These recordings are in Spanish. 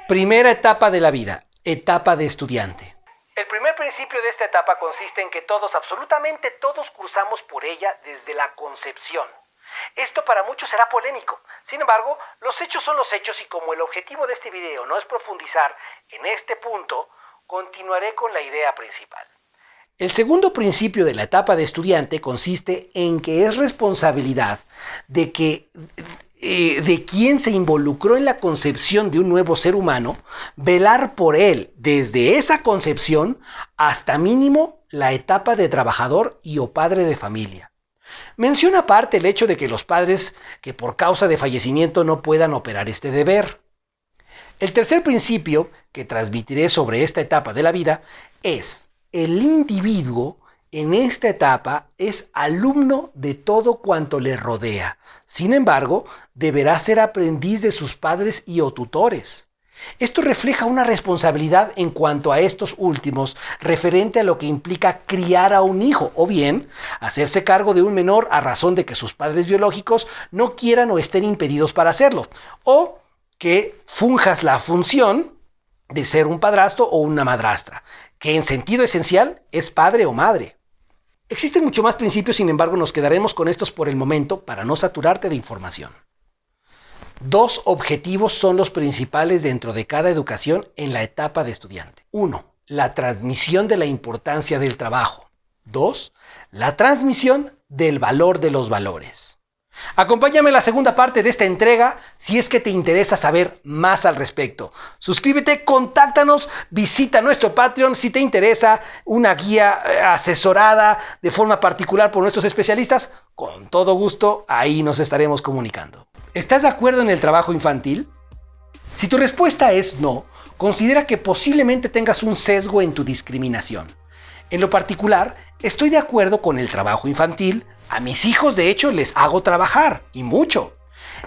Primera etapa de la vida, etapa de estudiante. El primer principio de esta etapa consiste en que todos, absolutamente todos, cursamos por ella desde la concepción. Esto para muchos será polémico. Sin embargo, los hechos son los hechos y como el objetivo de este video no es profundizar en este punto, continuaré con la idea principal. El segundo principio de la etapa de estudiante consiste en que es responsabilidad de quien se involucró en la concepción de un nuevo ser humano, velar por él desde esa concepción hasta mínimo la etapa de trabajador y o padre de familia. Menciona aparte el hecho de que los padres que por causa de fallecimiento no puedan operar este deber. El tercer principio que transmitiré sobre esta etapa de la vida es: el individuo en esta etapa es alumno de todo cuanto le rodea. Sin embargo, deberá ser aprendiz de sus padres y o tutores. Esto refleja una responsabilidad en cuanto a estos últimos, referente a lo que implica criar a un hijo, o bien hacerse cargo de un menor a razón de que sus padres biológicos no quieran o estén impedidos para hacerlo, o que funjas la función de ser un padrastro o una madrastra, que en sentido esencial es padre o madre. Existen mucho más principios, sin embargo nos quedaremos con estos por el momento para no saturarte de información. Dos objetivos son los principales dentro de cada educación en la etapa de estudiante. 1. La transmisión de la importancia del trabajo. 2. La transmisión del valor de los valores. Acompáñame a la segunda parte de esta entrega si es que te interesa saber más al respecto. Suscríbete, contáctanos, visita nuestro Patreon si te interesa una guía asesorada de forma particular por nuestros especialistas. Con todo gusto, ahí nos estaremos comunicando. ¿Estás de acuerdo en el trabajo infantil? Si tu respuesta es no, considera que posiblemente tengas un sesgo en tu discriminación. En lo particular, estoy de acuerdo con el trabajo infantil. A mis hijos, de hecho, les hago trabajar, y mucho.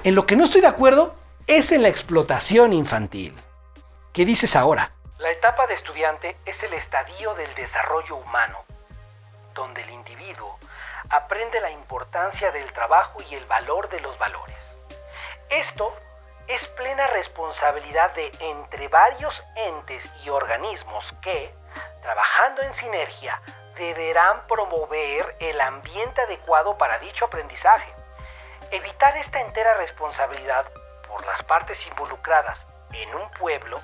En lo que no estoy de acuerdo es en la explotación infantil. ¿Qué dices ahora? La etapa de estudiante es el estadio del desarrollo humano, donde el individuo aprende la importancia del trabajo y el valor de los valores. Esto es plena responsabilidad de entre varios entes y organismos que, trabajando en sinergia, deberán promover el ambiente adecuado para dicho aprendizaje. Evitar esta entera responsabilidad por las partes involucradas en un pueblo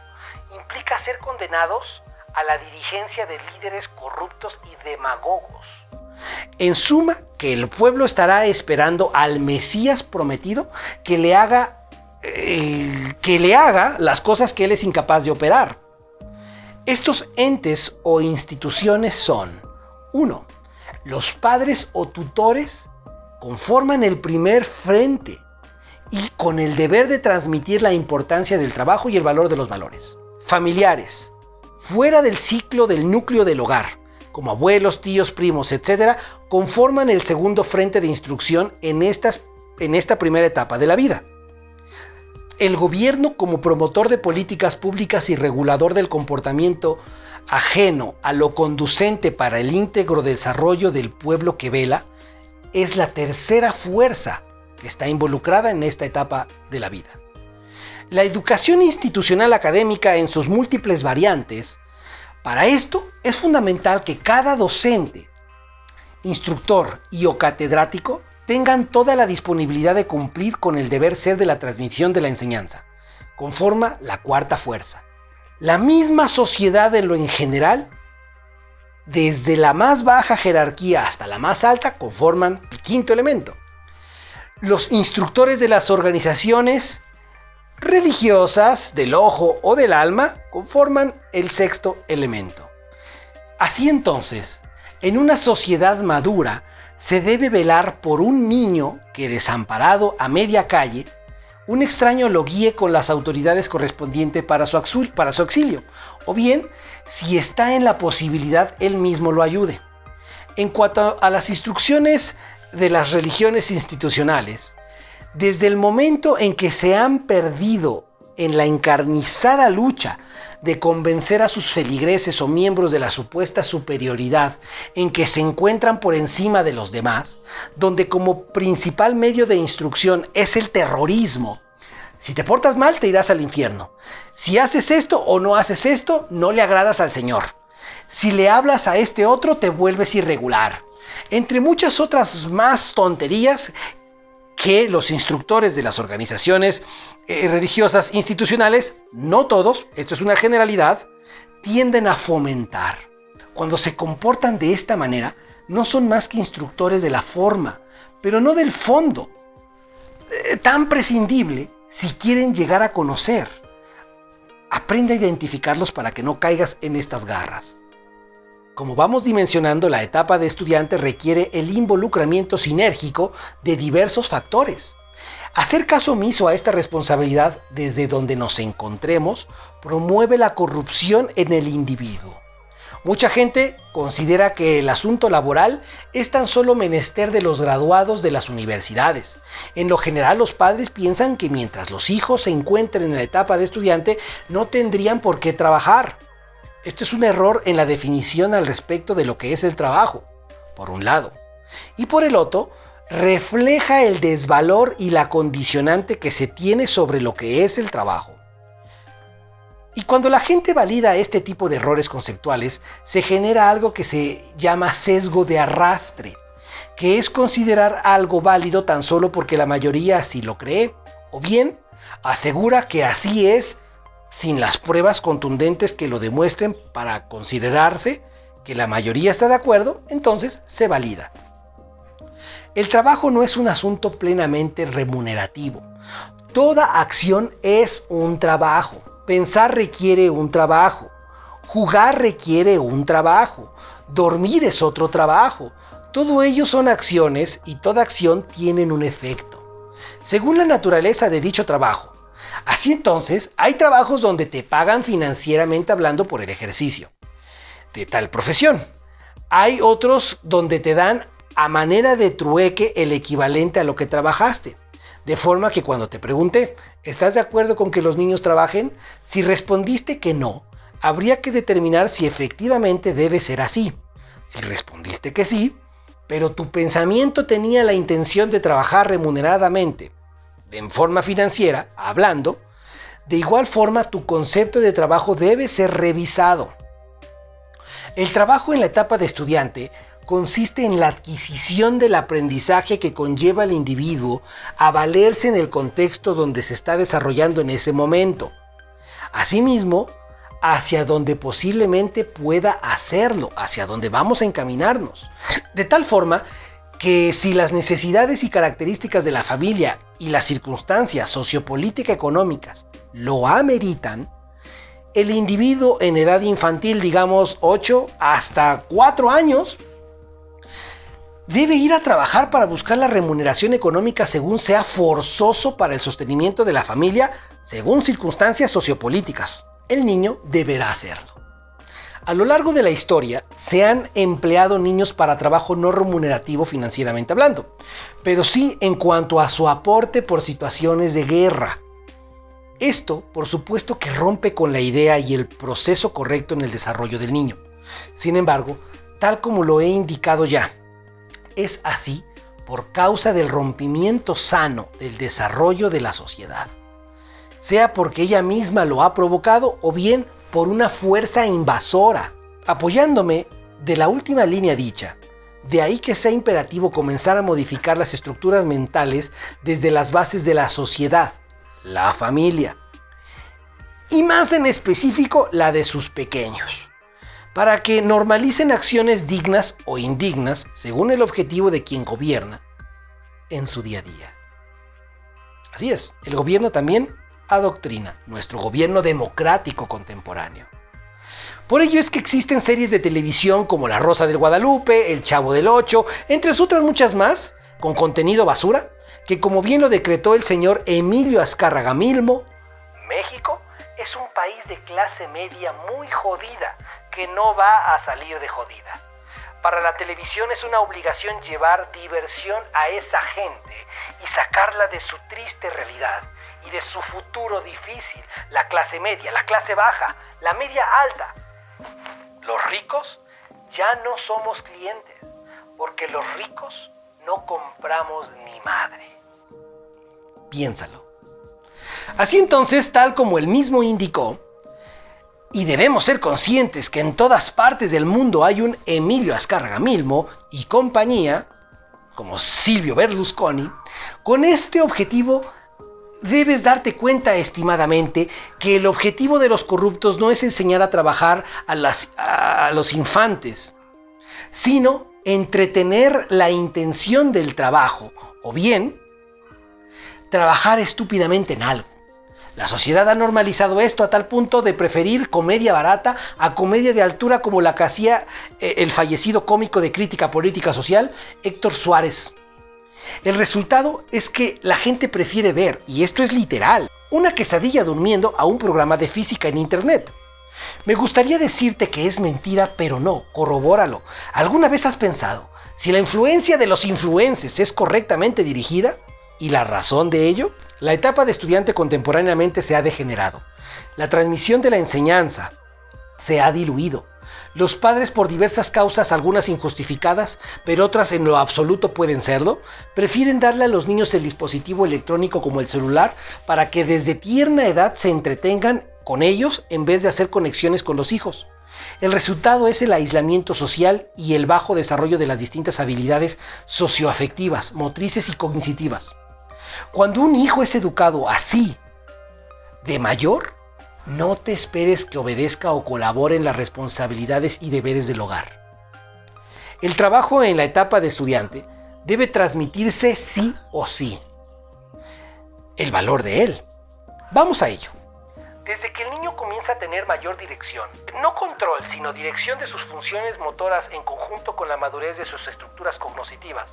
implica ser condenados a la dirigencia de líderes corruptos y demagogos. En suma, que el pueblo estará esperando al Mesías prometido que le haga las cosas que él es incapaz de operar. Estos entes o instituciones son: 1. Los padres o tutores conforman el primer frente y con el deber de transmitir la importancia del trabajo y el valor de los valores. Familiares, fuera del ciclo del núcleo del hogar, como abuelos, tíos, primos, etc., conforman el segundo frente de instrucción en esta primera etapa de la vida. El gobierno, como promotor de políticas públicas y regulador del comportamiento ajeno a lo conducente para el íntegro desarrollo del pueblo que vela, es la tercera fuerza que está involucrada en esta etapa de la vida. La educación institucional académica en sus múltiples variantes. Para esto es fundamental que cada docente, instructor y o catedrático tengan toda la disponibilidad de cumplir con el deber ser de la transmisión de la enseñanza. Conforma la cuarta fuerza. La misma sociedad en lo en general, desde la más baja jerarquía hasta la más alta, conforman el quinto elemento. Los instructores de las organizaciones religiosas del ojo o del alma conforman el sexto elemento. Así entonces, en una sociedad madura, se debe velar por un niño que, desamparado a media calle, un extraño lo guíe con las autoridades correspondientes para su auxilio, o bien, si está en la posibilidad, él mismo lo ayude. En cuanto a las instrucciones de las religiones institucionales, desde el momento en que se han perdido en la encarnizada lucha de convencer a sus feligreses o miembros de la supuesta superioridad en que se encuentran por encima de los demás, donde como principal medio de instrucción es el terrorismo, Si te portas mal, te irás al infierno. Si haces esto o no haces esto, no le agradas al Señor. Si le hablas a este otro, te vuelves irregular. Entre muchas otras más tonterías que los instructores de las organizaciones religiosas institucionales, no todos, esto es una generalidad, tienden a fomentar. Cuando se comportan de esta manera, no son más que instructores de la forma, pero no del fondo, tan prescindible si quieren llegar a conocer. Aprende a identificarlos para que no caigas en estas garras. Como vamos dimensionando, la etapa de estudiante requiere el involucramiento sinérgico de diversos factores. Hacer caso omiso a esta responsabilidad desde donde nos encontremos promueve la corrupción en el individuo. Mucha gente considera que el asunto laboral es tan solo menester de los graduados de las universidades. En lo general, los padres piensan que mientras los hijos se encuentren en la etapa de estudiante, no tendrían por qué trabajar. Esto es un error en la definición al respecto de lo que es el trabajo, por un lado. Y por el otro, refleja el desvalor y la condicionante que se tiene sobre lo que es el trabajo. Y cuando la gente valida este tipo de errores conceptuales, se genera algo que se llama sesgo de arrastre, que es considerar algo válido tan solo porque la mayoría así lo cree, o bien asegura que así es sin las pruebas contundentes que lo demuestren para considerarse que la mayoría está de acuerdo, entonces se valida. El trabajo no es un asunto plenamente remunerativo. Toda acción es un trabajo. Pensar requiere un trabajo, jugar requiere un trabajo, dormir es otro trabajo. Todo ello son acciones y toda acción tiene un efecto, según la naturaleza de dicho trabajo. Así entonces, hay trabajos donde te pagan financieramente hablando por el ejercicio de tal profesión. Hay otros donde te dan a manera de trueque el equivalente a lo que trabajaste. De forma que cuando te pregunté, ¿estás de acuerdo con que los niños trabajen? Si respondiste que no, habría que determinar si efectivamente debe ser así. Si respondiste que sí, pero tu pensamiento tenía la intención de trabajar remuneradamente, en forma financiera, hablando, de igual forma tu concepto de trabajo debe ser revisado. El trabajo en la etapa de estudiante consiste en la adquisición del aprendizaje que conlleva al individuo a valerse en el contexto donde se está desarrollando en ese momento. Asimismo, hacia donde posiblemente pueda hacerlo, hacia donde vamos a encaminarnos. De tal forma que si las necesidades y características de la familia y las circunstancias sociopolíticas económicas lo ameritan, el individuo en edad infantil, digamos 8 hasta 4 años, debe ir a trabajar para buscar la remuneración económica según sea forzoso para el sostenimiento de la familia, según circunstancias sociopolíticas. El niño deberá hacerlo. A lo largo de la historia se han empleado niños para trabajo no remunerativo financieramente hablando, pero sí en cuanto a su aporte por situaciones de guerra. Esto, por supuesto, que rompe con la idea y el proceso correcto en el desarrollo del niño. Sin embargo, tal como lo he indicado ya, es así por causa del rompimiento sano del desarrollo de la sociedad, sea porque ella misma lo ha provocado o bien por una fuerza invasora. Apoyándome de la última línea dicha, de ahí que sea imperativo comenzar a modificar las estructuras mentales desde las bases de la sociedad, la familia, y más en específico la de sus pequeños, para que normalicen acciones dignas o indignas según el objetivo de quien gobierna en su día a día. Así es, el gobierno también adoctrina, nuestro gobierno democrático contemporáneo. Por ello es que existen series de televisión como La Rosa del Guadalupe, El Chavo del Ocho, entre otras muchas más, con contenido basura, que como bien lo decretó el señor Emilio Azcárraga Milmo, México es un país de clase media muy jodida, que no va a salir de jodida. Para la televisión es una obligación llevar diversión a esa gente y sacarla de su triste realidad y de su futuro difícil, la clase media, la clase baja, la media alta. Los ricos ya no somos clientes, porque los ricos no compramos ni madre. Piénsalo. Así entonces, tal como él mismo indicó, y debemos ser conscientes que en todas partes del mundo hay un Emilio Azcárraga Milmo y compañía, como Silvio Berlusconi, con este objetivo debes darte cuenta, estimadamente, que el objetivo de los corruptos no es enseñar a trabajar a los infantes, sino entretener la intención del trabajo, o bien, trabajar estúpidamente en algo. La sociedad ha normalizado esto a tal punto de preferir comedia barata a comedia de altura como la que hacía el fallecido cómico de crítica política social, Héctor Suárez. El resultado es que la gente prefiere ver, y esto es literal, una quesadilla durmiendo a un programa de física en internet. Me gustaría decirte que es mentira, pero no, corrobóralo. ¿Alguna vez has pensado si la influencia de los influencers es correctamente dirigida? ¿Y la razón de ello? La etapa de estudiante contemporáneamente se ha degenerado. La transmisión de la enseñanza se ha diluido. Los padres, por diversas causas, algunas injustificadas, pero otras en lo absoluto pueden serlo, prefieren darle a los niños el dispositivo electrónico como el celular para que desde tierna edad se entretengan con ellos en vez de hacer conexiones con los hijos. El resultado es el aislamiento social y el bajo desarrollo de las distintas habilidades socioafectivas, motrices y cognitivas. Cuando un hijo es educado así, de mayor, no te esperes que obedezca o colabore en las responsabilidades y deberes del hogar. El trabajo en la etapa de estudiante debe transmitirse sí o sí. El valor de él. Vamos a ello. Desde que el niño comienza a tener mayor dirección, no control, sino dirección de sus funciones motoras en conjunto con la madurez de sus estructuras cognitivas,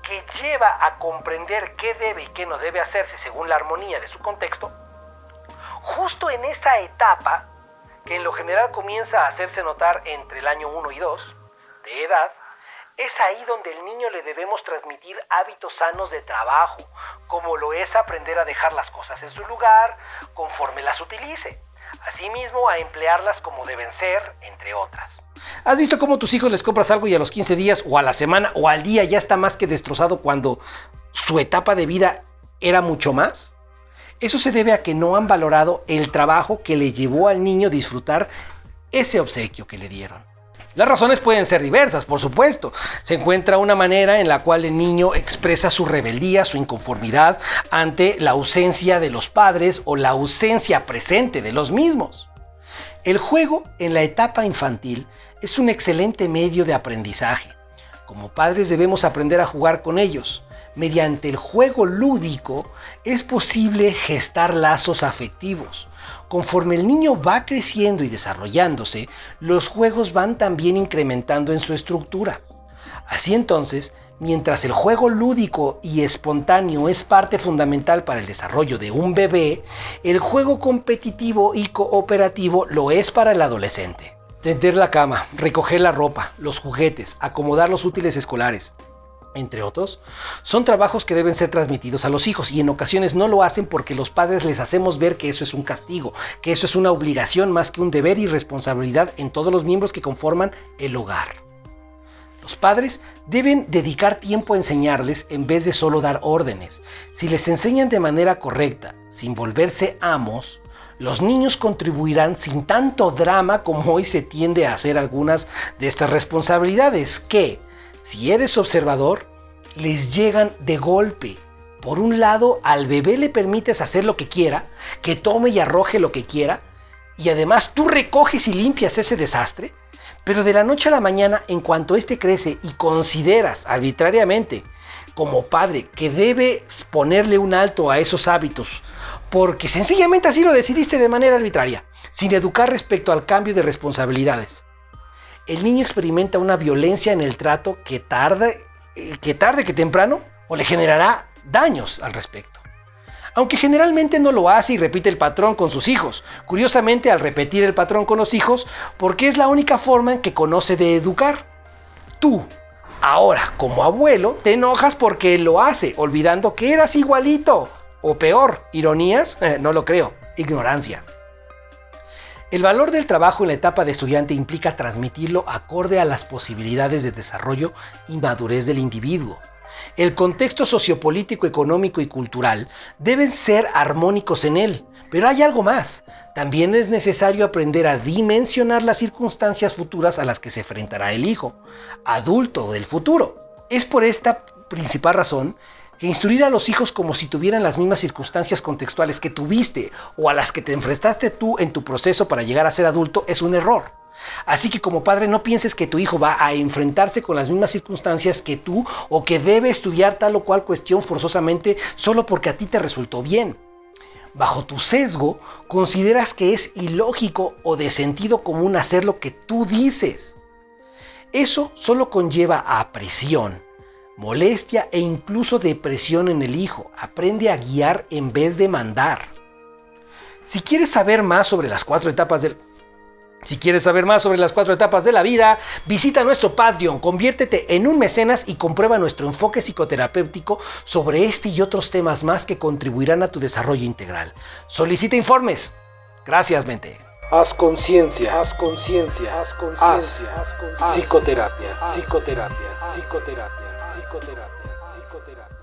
que lleva a comprender qué debe y qué no debe hacerse según la armonía de su contexto, justo en esa etapa, que en lo general comienza a hacerse notar entre el año 1 y 2 de edad, es ahí donde el niño le debemos transmitir hábitos sanos de trabajo, como lo es aprender a dejar las cosas en su lugar conforme las utilice, asimismo a emplearlas como deben ser, entre otras. ¿Has visto cómo tus hijos les compras algo y a los 15 días o a la semana o al día ya está más que destrozado cuando su etapa de vida era mucho más? Eso se debe a que no han valorado el trabajo que le llevó al niño disfrutar ese obsequio que le dieron. Las razones pueden ser diversas, por supuesto. Se encuentra una manera en la cual el niño expresa su rebeldía, su inconformidad ante la ausencia de los padres o la ausencia presente de los mismos. El juego en la etapa infantil es un excelente medio de aprendizaje. Como padres debemos aprender a jugar con ellos. Mediante el juego lúdico es posible gestar lazos afectivos. Conforme el niño va creciendo y desarrollándose, los juegos van también incrementando en su estructura. Así entonces, mientras el juego lúdico y espontáneo es parte fundamental para el desarrollo de un bebé, el juego competitivo y cooperativo lo es para el adolescente. Tender la cama, recoger la ropa, los juguetes, acomodar los útiles escolares, entre otros, son trabajos que deben ser transmitidos a los hijos y en ocasiones no lo hacen porque los padres les hacemos ver que eso es un castigo, que eso es una obligación más que un deber y responsabilidad en todos los miembros que conforman el hogar. Los padres deben dedicar tiempo a enseñarles en vez de solo dar órdenes. Si les enseñan de manera correcta, sin volverse amos, los niños contribuirán sin tanto drama como hoy se tiende a hacer algunas de estas responsabilidades que, si eres observador, les llegan de golpe. Por un lado, al bebé le permites hacer lo que quiera, que tome y arroje lo que quiera, y además tú recoges y limpias ese desastre, pero de la noche a la mañana, en cuanto éste crece y consideras arbitrariamente como padre que debes ponerle un alto a esos hábitos, porque sencillamente así lo decidiste de manera arbitraria, sin educar respecto al cambio de responsabilidades, el niño experimenta una violencia en el trato que tarde que temprano o le generará daños al respecto. Aunque generalmente no lo hace y repite el patrón con sus hijos. Curiosamente, al repetir el patrón con los hijos, porque es la única forma en que conoce de educar. Tú, ahora como abuelo, te enojas porque él lo hace, olvidando que eras igualito. O peor, ironías, no lo creo, ignorancia. El valor del trabajo en la etapa de estudiante implica transmitirlo acorde a las posibilidades de desarrollo y madurez del individuo. El contexto sociopolítico, económico y cultural deben ser armónicos en él. Pero hay algo más. También es necesario aprender a dimensionar las circunstancias futuras a las que se enfrentará el hijo, adulto del futuro. Es por esta principal razón que instruir a los hijos como si tuvieran las mismas circunstancias contextuales que tuviste o a las que te enfrentaste tú en tu proceso para llegar a ser adulto es un error. Así que como padre no pienses que tu hijo va a enfrentarse con las mismas circunstancias que tú o que debe estudiar tal o cual cuestión forzosamente solo porque a ti te resultó bien. Bajo tu sesgo, consideras que es ilógico o de sentido común hacer lo que tú dices. Eso solo conlleva a presión, molestia e incluso depresión en el hijo. Aprende a guiar en vez de mandar. Si quieres saber más sobre las 4 etapas de la vida, visita nuestro Patreon, conviértete en un mecenas y comprueba nuestro enfoque psicoterapéutico sobre este y otros temas más que contribuirán a tu desarrollo integral. Solicita informes. Gracias, mente. Haz conciencia, haz conciencia, haz conciencia, haz psicoterapia, psicoterapia, psicoterapia, psicoterapia, psicoterapia.